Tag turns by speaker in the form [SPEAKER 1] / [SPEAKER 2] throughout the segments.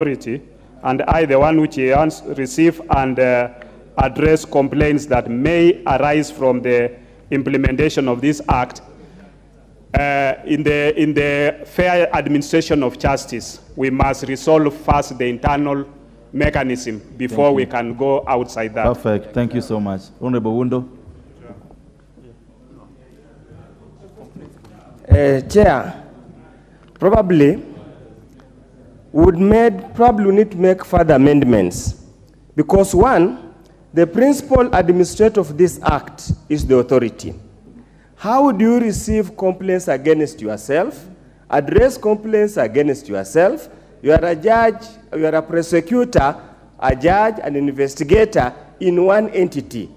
[SPEAKER 1] authority, and I, the one which receive and address complaints that may arise from the implementation of this act. In the fair administration of justice, we must resolve first the internal mechanism before we can go outside that.
[SPEAKER 2] Perfect. Thank you so much. Honorable Wundo.
[SPEAKER 3] Chair, probably we need to make further amendments, because one, the principal administrator of this act is the authority. How do you receive complaints against yourself, address complaints against yourself? You are a judge, you are a prosecutor, a judge, an investigator in one entity.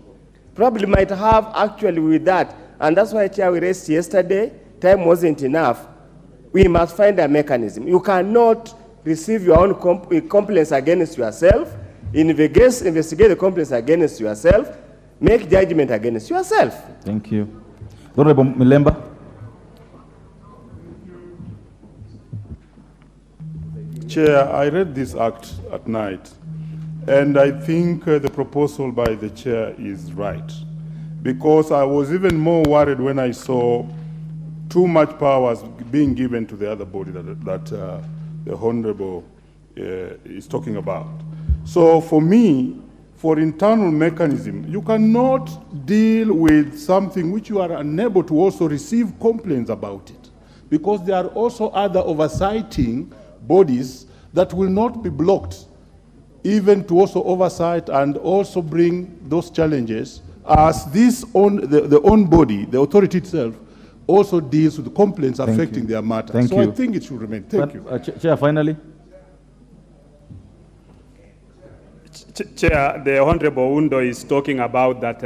[SPEAKER 3] Probably might have actually with that, and that's why, Chair, we raised yesterday, time wasn't enough. We must find a mechanism. You cannot receive your own complaints against yourself, investigate the complaints against yourself, make judgment against yourself.
[SPEAKER 2] Thank you. Honorable Milemba.
[SPEAKER 4] Chair, I read this act at night, and I think the proposal by the chair is right, because I was even more worried when I saw too much powers being given to the other body that the Honorable is talking about. So for me, for internal mechanism, you cannot deal with something which you are unable to also receive complaints about it, because there are also other oversighting bodies that will not be blocked, even to also oversight and also bring those challenges, as this the own body, the authority itself, also deals with the complaints affecting their matter.
[SPEAKER 2] Thank you.
[SPEAKER 4] I think it should remain. Thank you.
[SPEAKER 2] Chair, finally.
[SPEAKER 1] Chair, the Honorable Wundo is talking about that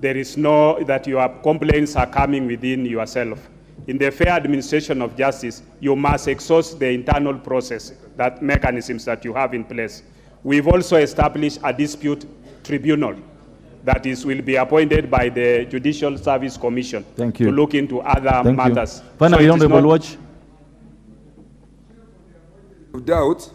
[SPEAKER 1] that your complaints are coming within yourself. In the fair administration of justice, you must exhaust the internal process, that mechanisms that you have in place. We've also established a dispute tribunal that will be appointed by the Judicial Service Commission to look into other matters.
[SPEAKER 2] Finally, Honorable Watch.
[SPEAKER 5] Doubt.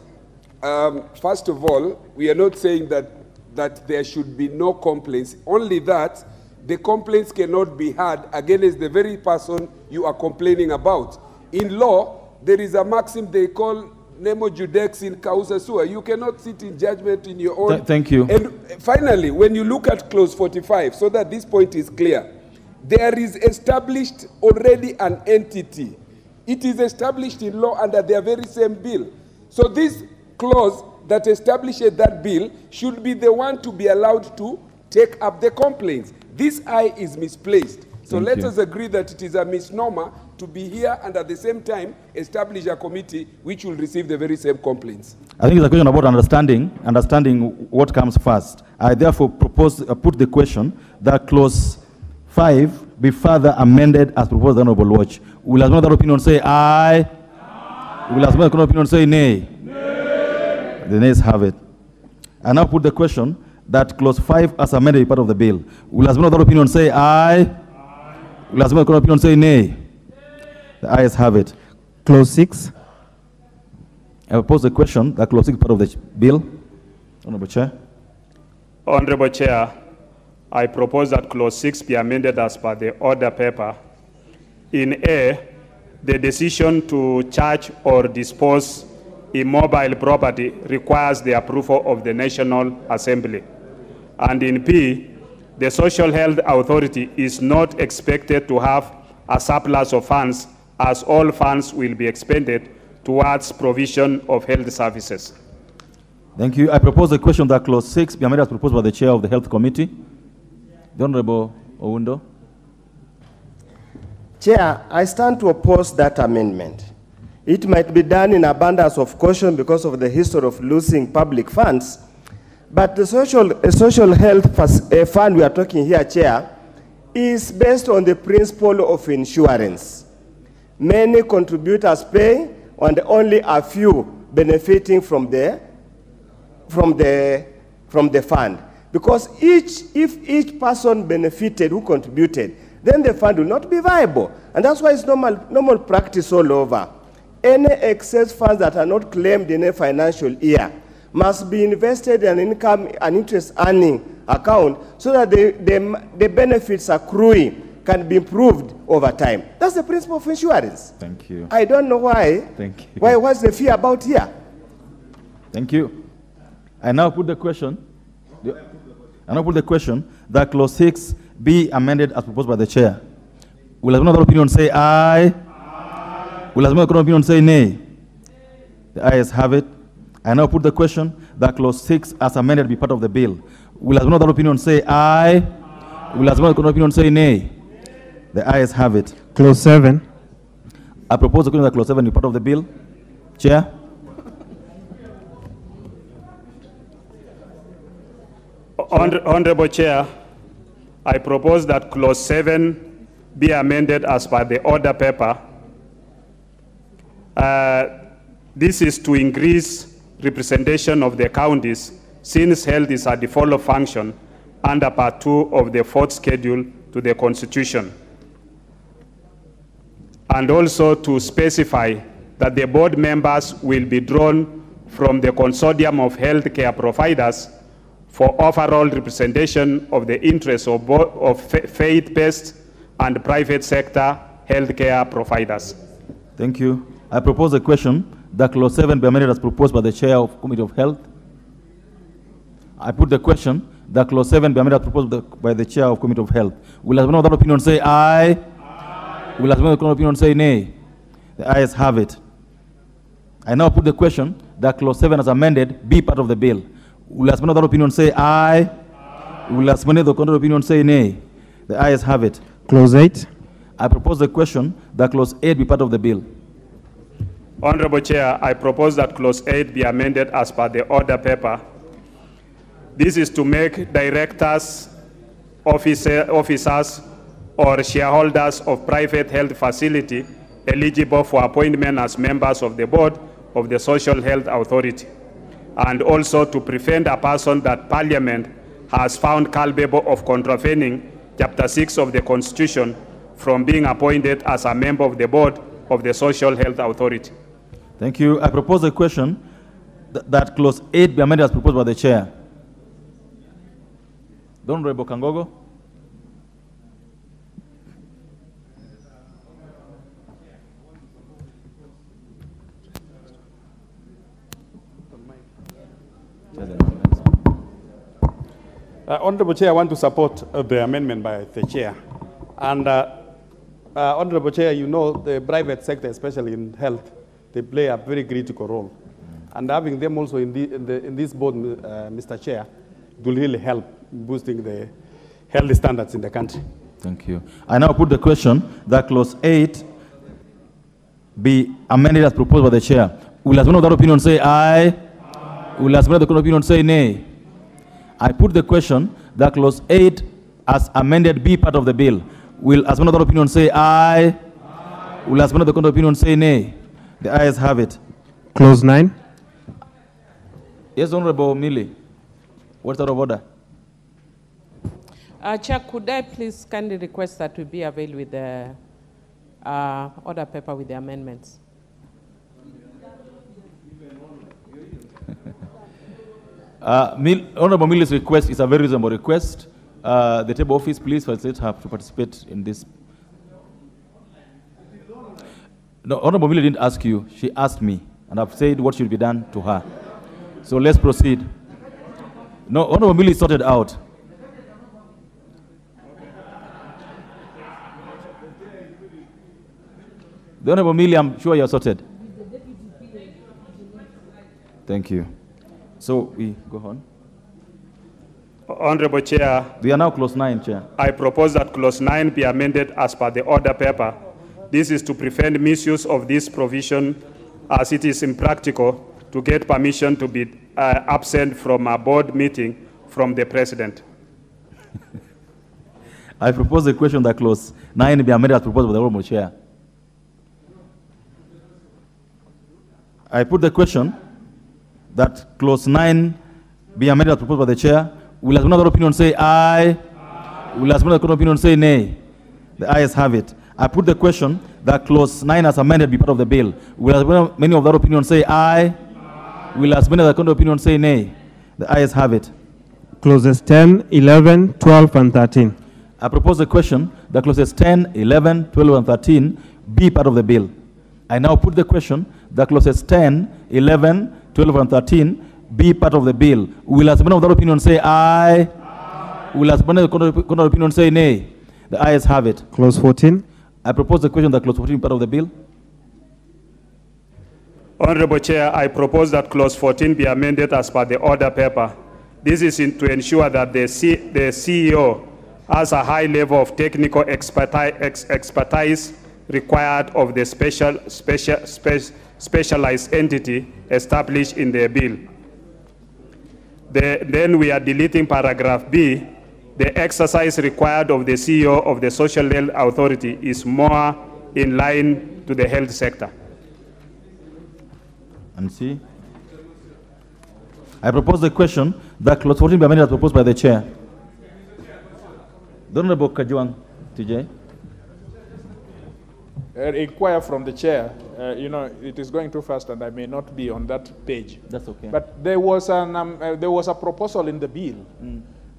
[SPEAKER 5] First of all, we are not saying that there should be no complaints, only that the complaints cannot be had against the very person you are complaining about. In law, there is a maxim they call nemo judex in causa sua. You cannot sit in judgment in your own.
[SPEAKER 2] Thank you.
[SPEAKER 5] And finally, when you look at clause 45, so that this point is clear, there is established already an entity. It is established in law under their very same bill. So this clause that establishes that bill should be the one to be allowed to take up the complaints. This I is misplaced. So let us agree that it is a misnomer to be here and at the same time establish a committee which will receive the very same complaints.
[SPEAKER 2] I think it's a question about understanding what comes first. I therefore put the question that clause 5 be further amended as proposed by the Honorable Watch. Will another opinion say aye? Will another opinion say nay? Nay. The nays have it. I now put the question that clause 5 as amended be part of the bill. Will another opinion say aye? Will another opinion say nay? The ayes have it. Clause 6. I will pose the question that clause 6 is part of the bill. Honorable Chair.
[SPEAKER 1] Honorable Chair, I propose that clause 6 be amended as per the order paper. In A, the decision to charge or dispose immobile property requires the approval of the National Assembly. And in P, the Social Health Authority is not expected to have a surplus of funds, as all funds will be expended towards provision of health services.
[SPEAKER 2] Thank you. I propose the question that clause 6 be amended as proposed by the Chair of the Health Committee. The Honorable Owundo.
[SPEAKER 3] Chair, I stand to oppose that amendment. It might be done in abundance of caution because of the history of losing public funds, but the social health fund we are talking here, Chair, is based on the principle of insurance. Many contributors pay, and only a few benefiting from the fund. Because if each person benefited who contributed, then the fund will not be viable. And that's why it's normal practice all over. any excess funds that are not claimed in a financial year must be invested in an income and interest earning account so that the benefits accruing can be improved over time. That's the principle of insurance.
[SPEAKER 2] Thank you.
[SPEAKER 3] I don't know why.
[SPEAKER 2] Thank you.
[SPEAKER 3] What's the fear about here?
[SPEAKER 2] Thank you. I now put the question. That clause 6 be amended as proposed by the chair. Will another opinion say aye? Aye. Will another opinion say nay? The ayes have it. I now put the question that clause 6 as amended be part of the bill. Will another opinion say aye? Aye. Will another opinion say nay? The ayes have it.
[SPEAKER 6] Clause 7.
[SPEAKER 2] I propose that clause 7 be part of the bill. Chair.
[SPEAKER 1] Honorable Chair, I propose that clause 7 be amended as per the order paper. This is to increase representation of the counties since health is a default function under part 2 of the 4th schedule to the Constitution. And also to specify that the board members will be drawn from the consortium of healthcare providers for overall representation of the interests of faith-based and private sector healthcare providers.
[SPEAKER 2] Thank you. I propose a question that clause 7 be amended as proposed by the chair of Committee of Health. I put the question that clause 7 be amended as proposed by the chair of Committee of Health. Will another opinion say aye? Aye. Will another opinion say nay? The ayes have it. I now put the question that clause 7 as amended be part of the bill. Will another opinion say aye? Aye. Will another opinion say nay? The ayes have it.
[SPEAKER 6] Clause 8.
[SPEAKER 2] I propose the question that clause 8 be part of the bill.
[SPEAKER 1] Honorable Chair, I propose that clause 8 be amended as per the order paper. This is to make directors, officers, or shareholders of private health facility eligible for appointment as members of the board of the Social Health Authority, and also to prevent a person that Parliament has found culpable of contravening Chapter 6 of the Constitution from being appointed as a member of the board of the Social Health Authority.
[SPEAKER 2] Thank you. I propose a question that clause 8 be amended as proposed by the chair. The Honorable Kangogo.
[SPEAKER 7] Honorable Chair, I want to support the amendment by the chair. And Honorable Chair, you know the private sector, especially in health, they play a very critical role. And having them also in this board, Mr. Chair, will really help boosting the health standards in the country.
[SPEAKER 2] Thank you. I now put the question that clause 8 be amended as proposed by the chair. Will another opinion say aye? Aye. Will another opinion say nay? I put the question that clause 8 as amended be part of the bill. Will another opinion say aye? Aye. Will another opinion say nay? The ayes have it.
[SPEAKER 6] Clause 9.
[SPEAKER 2] Yes, Honorable Millie. What's out of order?
[SPEAKER 8] Chair, could I please kindly request that we be available with the order paper with the amendments?
[SPEAKER 2] Honorable Millie's request is a very reasonable request. The table office, please facilitate her to participate in this. No, Honorable Millie didn't ask you. She asked me, and I've said what should be done to her. So let's proceed. No, Honorable Millie sorted out. The Honorable Millie, I'm sure you're sorted. Thank you. So we go on.
[SPEAKER 1] Honorable Chair.
[SPEAKER 2] We are now clause 9, Chair.
[SPEAKER 1] I propose that clause 9 be amended as per the order paper. This is to prevent misuse of this provision as it is impractical to get permission to be absent from a board meeting from the President.
[SPEAKER 2] I propose the question that clause 9 be amended as proposed by the Honorable Chair. I put the question that clause 9 be amended as proposed by the chair. Will another opinion say aye? Aye. Will another opinion say nay? The ayes have it. I put the question that clause 9 as amended be part of the bill? Will as many of that opinion say aye? Will as many of that opinion say nay? The ayes have it.
[SPEAKER 6] Clauses 10, 11, 12, and 13.
[SPEAKER 2] I propose a question that clauses 10, 11, 12, and 13 be part of the bill. I now put the question that clauses 10, 11, 12, and 13 be part of the bill. Will as many of that opinion say aye? Will as many of that opinion say nay? The ayes have it.
[SPEAKER 6] Clause 14.
[SPEAKER 2] I propose the question that clause 14 be part of the bill.
[SPEAKER 1] Honorable Chair, I propose that clause 14 be amended as per the order paper. This is to ensure that the CEO has a high level of technical expertise required of the specialized entity established in the bill. Then we are deleting paragraph B. The exercise required of the CEO of the Social Health Authority is more in line to the health sector.
[SPEAKER 2] And see, I propose the question that clause 14 be amended as proposed by the chair. The Honorable Kajuang, TJ.
[SPEAKER 9] Inquire from the chair. You know, it is going too fast, and I may not be on that page.
[SPEAKER 2] That's okay.
[SPEAKER 9] But there was a proposal in the bill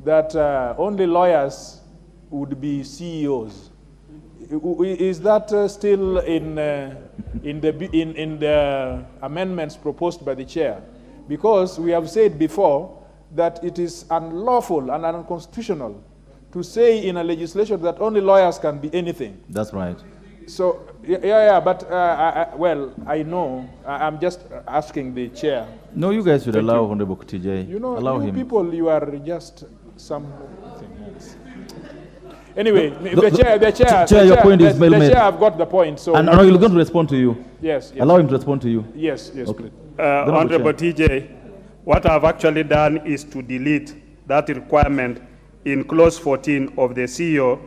[SPEAKER 9] that only lawyers would be CEOs. Is that still in the amendments proposed by the chair? Because we have said before that it is unlawful and unconstitutional to say in a legislation that only lawyers can be anything.
[SPEAKER 2] That's right.
[SPEAKER 9] So, but, well, I know. I'm just asking the chair.
[SPEAKER 2] No, you guys should allow Honorable TJ.
[SPEAKER 9] You know,
[SPEAKER 2] allow
[SPEAKER 9] you
[SPEAKER 2] him.
[SPEAKER 9] people, you are just something else. Anyway, the chair,
[SPEAKER 2] your point is well made.
[SPEAKER 9] The chair, I've got the point. So
[SPEAKER 2] and he's going to respond to you.
[SPEAKER 9] Yes.
[SPEAKER 2] Allow him to respond to you.
[SPEAKER 9] Yes,
[SPEAKER 2] okay.
[SPEAKER 9] please.
[SPEAKER 1] Honorable TJ, what I've actually done is to delete that requirement in clause 14 of the CEO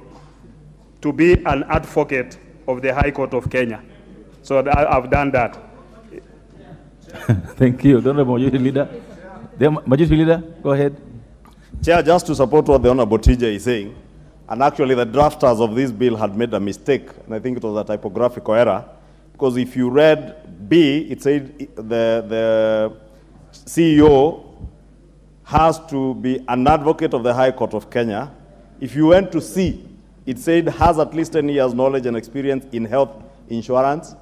[SPEAKER 1] to be an advocate of the High Court of Kenya. So I've done that.
[SPEAKER 2] Thank you. The Honorable Majority Leader. The Majority Leader, go ahead.
[SPEAKER 10] Chair, just to support what the Honorable TJ is saying, and actually the drafters of this bill had made a mistake, and I think it was a typographical error, because if you read B, it said the CEO has to be an advocate of the High Court of Kenya. If you went to C, it said has at least 10 years knowledge and experience in health insurance,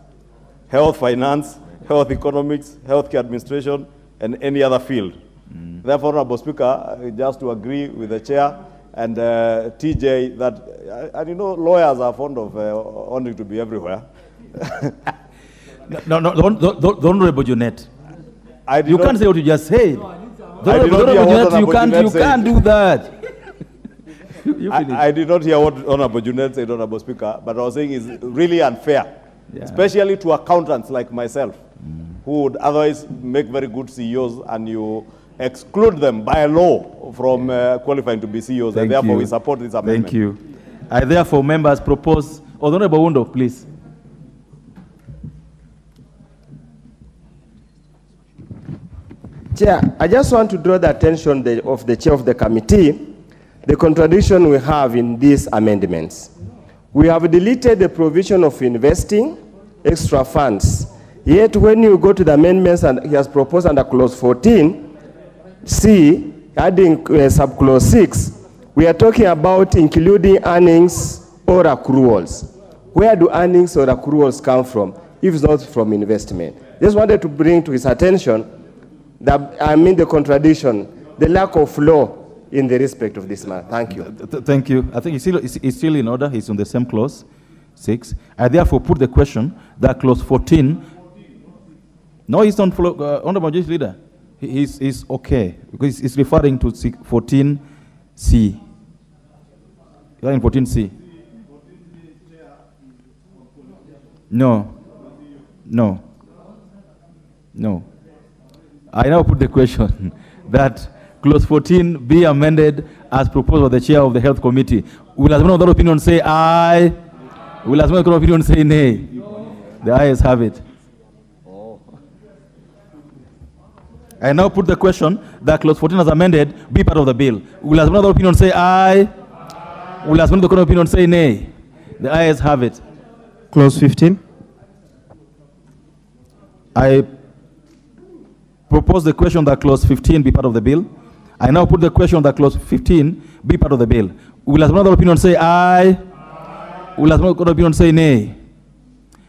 [SPEAKER 10] health finance, health economics, healthcare administration, and any other field. Therefore, Honorable Speaker, just to agree with the chair and TJ that, and you know, lawyers are fond of wanting to be everywhere.
[SPEAKER 2] No, the Honorable Junet. You can't say what you just said. You can't do that.
[SPEAKER 10] I did not hear what Honorable Junet said, Honorable Speaker, but I was saying is really unfair, especially to accountants like myself, who would otherwise make very good CEOs, and you exclude them by law from qualifying to be CEOs, and therefore we support this amendment.
[SPEAKER 2] Thank you. I therefore, members, propose, Honorable Wundo, please.
[SPEAKER 3] Chair, I just want to draw the attention of the chair of the committee, the contradiction we have in these amendments. We have deleted the provision of investing extra funds. Yet when you go to the amendments, and he has proposed under clause 14C, adding subclause 6, we are talking about including earnings or accruals. Where do earnings or accruals come from, if it's not from investment? Just wanted to bring to his attention the contradiction, the lack of law in the respect of this matter. Thank you.
[SPEAKER 2] Thank you. I think it's still in order. He's on the same clause 6. I therefore put the question that clause 14. No, he's on Honorable Majority Leader. He's okay because he's referring to 14C. You're in 14C. No. I now put the question that clause 14 be amended as proposed by the chair of the Health Committee. Will as many of that opinion say aye? Will as many of that opinion say nay? The ayes have it. I now put the question that clause 14 as amended be part of the bill. Will as many of that opinion say aye? Will as many of the opinion say nay? The ayes have it.
[SPEAKER 6] Clause 15.
[SPEAKER 2] I propose the question that clause 15 be part of the bill. I now put the question that clause 15 be part of the bill. Will as another opinion say aye? Will as another opinion say nay?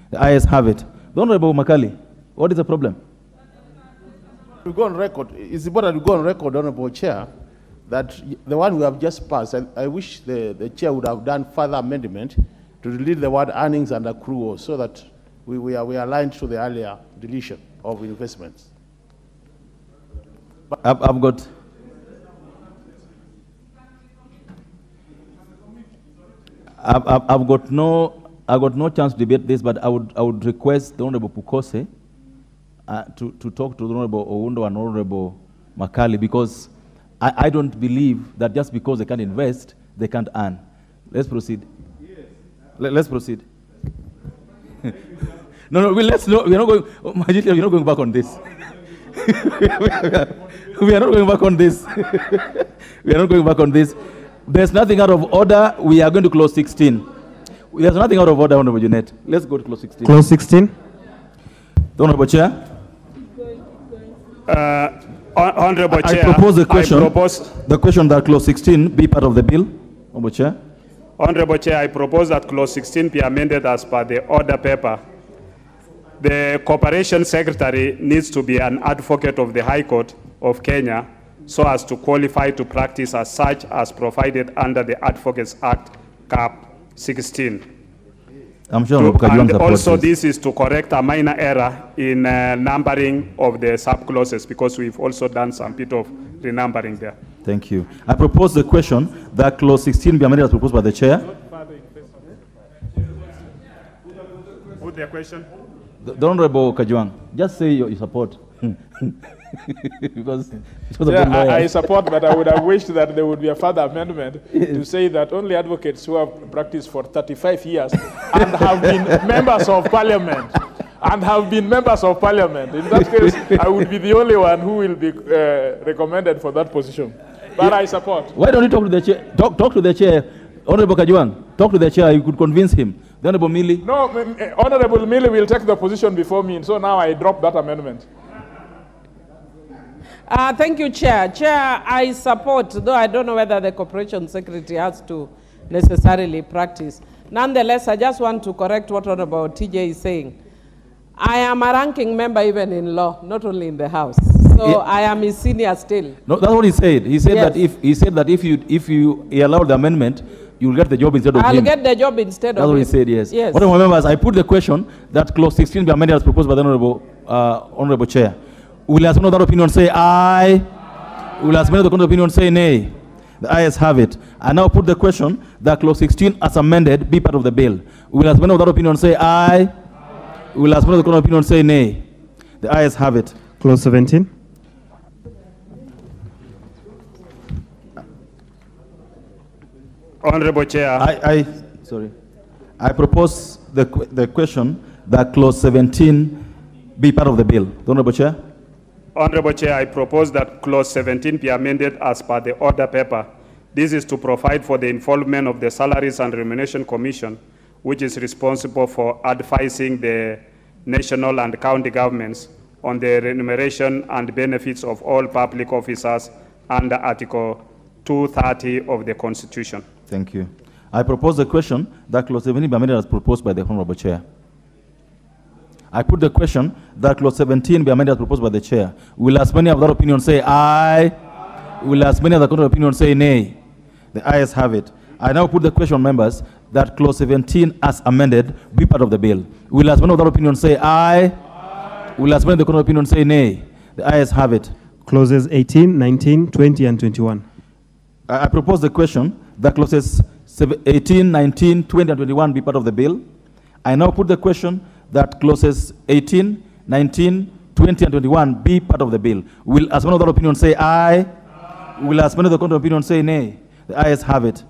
[SPEAKER 2] The ayes have it. The Honorable Makali, what is the problem?
[SPEAKER 11] We go on record. It's important to go on record, Honorable Chair, that the one we have just passed, I wish the Chair would have done further amendment to delete the word earnings and accrual so that we are aligned to the earlier deletion of investments.
[SPEAKER 2] I've got no chance to debate this, but I would request the Honorable Pukose to talk to the Honorable Oundo and Honorable Makali, because I don't believe that just because they can't invest, they can't earn. Let's proceed. Yes. Let's proceed. No, let's no. We're not going. We're not going back on this. We are not going back on this. We are not going back on this. There's nothing out of order. We are going to clause 16. There's nothing out of order, Honorable Jeanette. Let's go to clause 16.
[SPEAKER 6] Clause 16.
[SPEAKER 2] The Honorable Chair.
[SPEAKER 1] Honorable Chair.
[SPEAKER 2] I propose the question that clause 16 be part of the bill. Honorable Chair.
[SPEAKER 1] Honorable Chair, I propose that clause 16 be amended as per the order paper. The Corporation Secretary needs to be an advocate of the High Court of Kenya so as to qualify to practice as such as provided under the Advocates Act, Cap 16.
[SPEAKER 2] I'm sure
[SPEAKER 1] and also this is to correct a minor error in numbering of the sub-clauses, because we've also done some bit of renumbering there.
[SPEAKER 2] Thank you. I propose the question that clause 16 be amended as proposed by the Chair.
[SPEAKER 1] Put the question.
[SPEAKER 2] The Honorable Kajwang, just say your support. because
[SPEAKER 9] I support, but I would have wished that there would be a further amendment to say that only advocates who have practiced for 35 years and have been members of parliament, In that case, I would be the only one who will be recommended for that position. But I support.
[SPEAKER 2] Why don't you talk to the chair? Talk to the chair. Honorable Kajwang, talk to the chair. You could convince him. The Honorable Mili.
[SPEAKER 9] No, Honorable Mili will take the position before me, so now I drop that amendment.
[SPEAKER 8] Thank you, Chair. Chair, I support, though I don't know whether the Corporation Secretary has to necessarily practice. Nonetheless, I just want to correct what Honorable TJ is saying. I am a ranking member even in law, not only in the House. So I am his senior still.
[SPEAKER 2] No, that's what he said. He said that if you allow the amendment, you will get the job instead of him.
[SPEAKER 8] I'll get the job instead of him.
[SPEAKER 2] That's what he said, yes.
[SPEAKER 8] Yes.
[SPEAKER 2] Honorable members, I put the question that clause 16 be amended as proposed by the Honorable Chair. Will as another opinion say aye? Will as another opinion say nay? The ayes have it. I now put the question that clause 16 as amended be part of the bill. Will as another opinion say aye? Will as another opinion say nay? The ayes have it.
[SPEAKER 6] Clause 17.
[SPEAKER 1] Honorable Chair.
[SPEAKER 2] I propose the question that clause 17 be part of the bill. The Honorable Chair.
[SPEAKER 1] Honorable Chair, I propose that clause 17 be amended as per the order paper. This is to provide for the involvement of the Salaries and Remuneration Commission, which is responsible for advising the national and county governments on the remuneration and benefits of all public officers under Article 230 of the Constitution.
[SPEAKER 2] Thank you. I propose the question that clause 17 be amended as proposed by the Honorable Chair. I put the question that clause 17 be amended as proposed by the Chair. Will as many of that opinion say aye? Will as many of the contrary opinion say nay? The ayes have it. I now put the question, members, that clause 17 as amended be part of the bill. Will as many of that opinion say aye? Will as many of the contrary opinion say nay? The ayes have it.
[SPEAKER 6] Clauses 18, 19, 20, and 21.
[SPEAKER 2] I propose the question that clauses 18, 19, 20, and 21 be part of the bill. I now put the question that clauses 18, 19, 20, and 21 be part of the bill. Will as one of the opinion say aye? Will as one of the contrary opinion say nay? The ayes have it.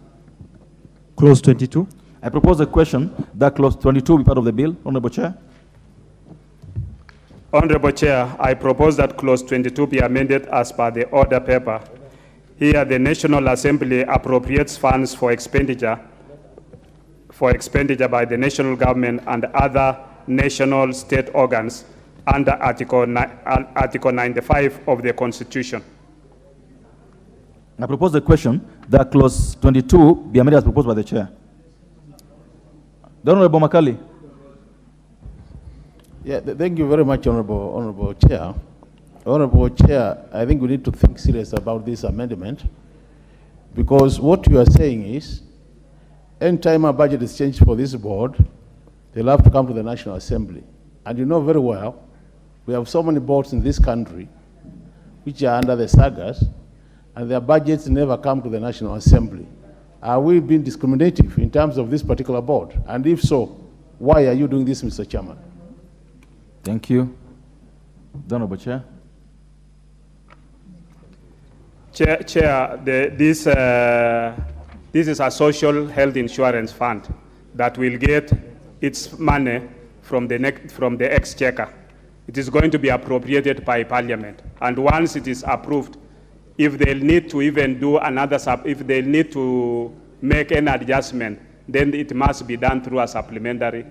[SPEAKER 6] Clause 22.
[SPEAKER 2] I propose a question that clause 22 be part of the bill. Honorable Chair.
[SPEAKER 1] Honorable Chair, I propose that clause 22 be amended as per the order paper. Here, the National Assembly appropriates funds for expenditure for expenditure by the national government and other national state organs under Article 95 of the Constitution.
[SPEAKER 2] I propose the question that clause 22 be amended as proposed by the chair. The Honorable Makali.
[SPEAKER 11] Yeah, thank you very much, Honorable Chair. Honorable Chair, I think we need to think serious about this amendment, because what you are saying is, anytime a budget is changed for this board, they'll have to come to the National Assembly. And you know very well, we have so many boards in this country which are under the sagas, and their budgets never come to the National Assembly. Are we being discriminative in terms of this particular board? And if so, why are you doing this, Mr. Chairman?
[SPEAKER 2] Thank you. The Honorable Chair.
[SPEAKER 1] Chair, this is a social health insurance fund that will get its money from the exchequer. It is going to be appropriated by Parliament. And once it is approved, if they need to even do another, if they need to make any adjustment, then it must be done through a supplementary,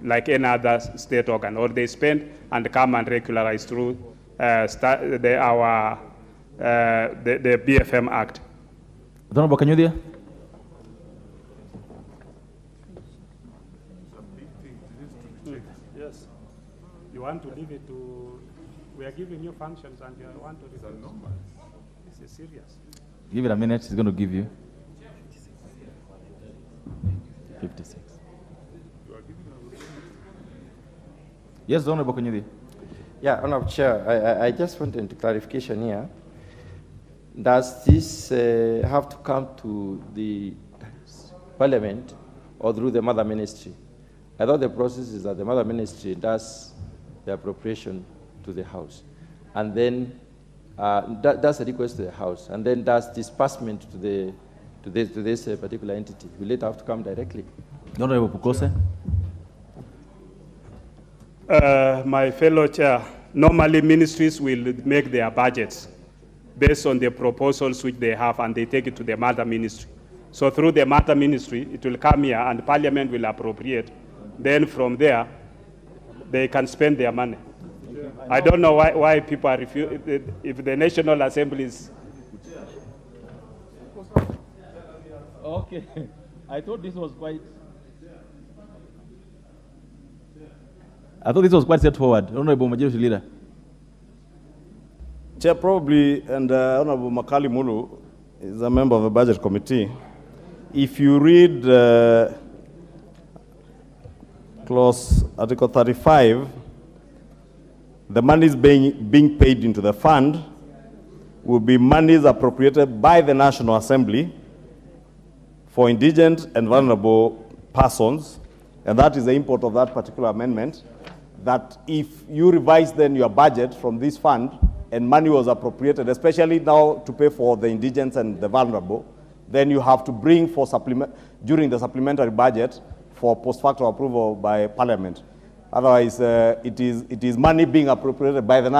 [SPEAKER 1] like any other state organ, or they spend and come and regularize through the BFM Act.
[SPEAKER 2] Honorable Kanyudia.
[SPEAKER 1] Yes. You want to leave it to, we are giving you functions and you want to leave it. This is serious.
[SPEAKER 2] Give it a minute, he's going to give you 56. Yes, Honorable Kanyudia.
[SPEAKER 12] Yeah, Honorable Chair, I just wanted clarification here. Does this have to come to the Parliament or through the Mother Ministry? I thought the process is that the Mother Ministry does the appropriation to the House, and then does a request to the House, and then does disbursement to this particular entity. Will it have to come directly?
[SPEAKER 2] Honorable Pukose.
[SPEAKER 1] My fellow chair, normally ministries will make their budgets based on the proposals which they have, and they take it to the Mother Ministry. So through the Mother Ministry, it will come here and Parliament will appropriate. Then from there, they can spend their money. I don't know why people are refusing. If the National Assembly is...
[SPEAKER 2] Okay, I thought this was quite... straightforward. Honorable Majority Leader.
[SPEAKER 10] Chair, probably, and Honorable Makali Mulu is a member of the Budget Committee. If you read clause Article 35, the monies being paid into the fund will be monies appropriated by the National Assembly for indigent and vulnerable persons, and that is the import of that particular amendment, that if you revise then your budget from this fund and money was appropriated, especially now to pay for the indigents and the vulnerable, then you have to bring for during the supplementary budget for post facto approval by Parliament. Otherwise, it is money being appropriated by the National